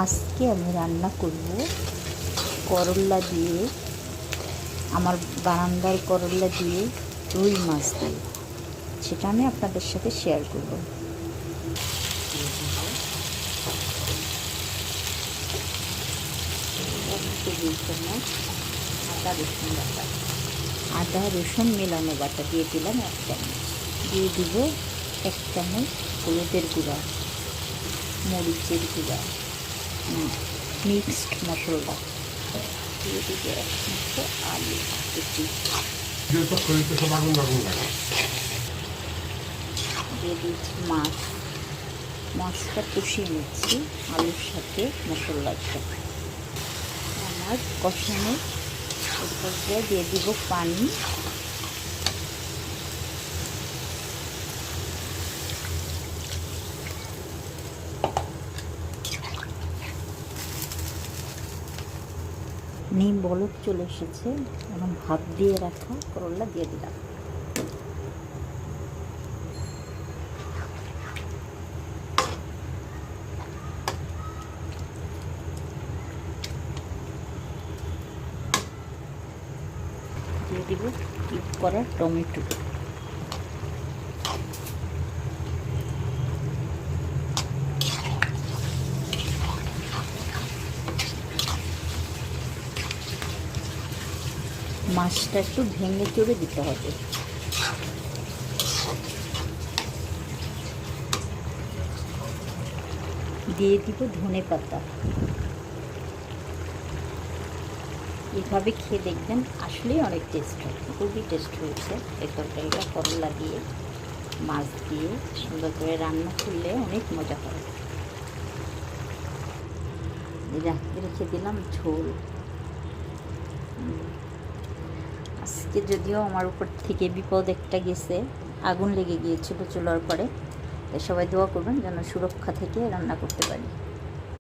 আজকে আমি রান্না করব করল্লা দিয়ে, আমার বারান্দার করল্লা দিয়ে রুই মাছ দিয়ে। সেটা আমি আপনাদের সাথে শেয়ার করব। আদা রসুন মেলানো বাটা দিয়ে দিলাম 1 চামচ। দিয়ে দিব 1 চামচ হলুদের গুঁড়া, মরিচের গুঁড়া, মিক্সড মশলা। দিয়ে দিব 1 মুঠো আলু কুচি। দিয়ে দিচ্ছি মাছটা কষিয়ে নিচ্ছি আলুর সাথে মশলার সাথে। আমার কষানো দিয়ে দিব পানি। নিম বলক চলে এসেছে, এখন ভাত দিয়ে রাখা করলা দিয়ে দিলাম। দিয়ে দিব কিউব করা টমেটো। মাছটা একটু ভেঙে চড়ে দিতে হবে। দিয়ে দিব ধনেপাতা। এভাবে খেয়ে দেখবেন, আসলেই অনেক টেস্ট হয়, খুবই টেস্ট হয়েছে। এই তরকারিটা করলা দিয়ে মাছ দিয়ে সুন্দর করে রান্না করলে অনেক মজা হয়। রেখে দিলাম ঝোল। আজকে যদিও আমার উপর থেকে বিপদ একটা গেছে, আগুন লেগে গিয়েছিল চুলার পরে। সবাই দোয়া করবেন যেন সুরক্ষা থেকে রান্না করতে পারি।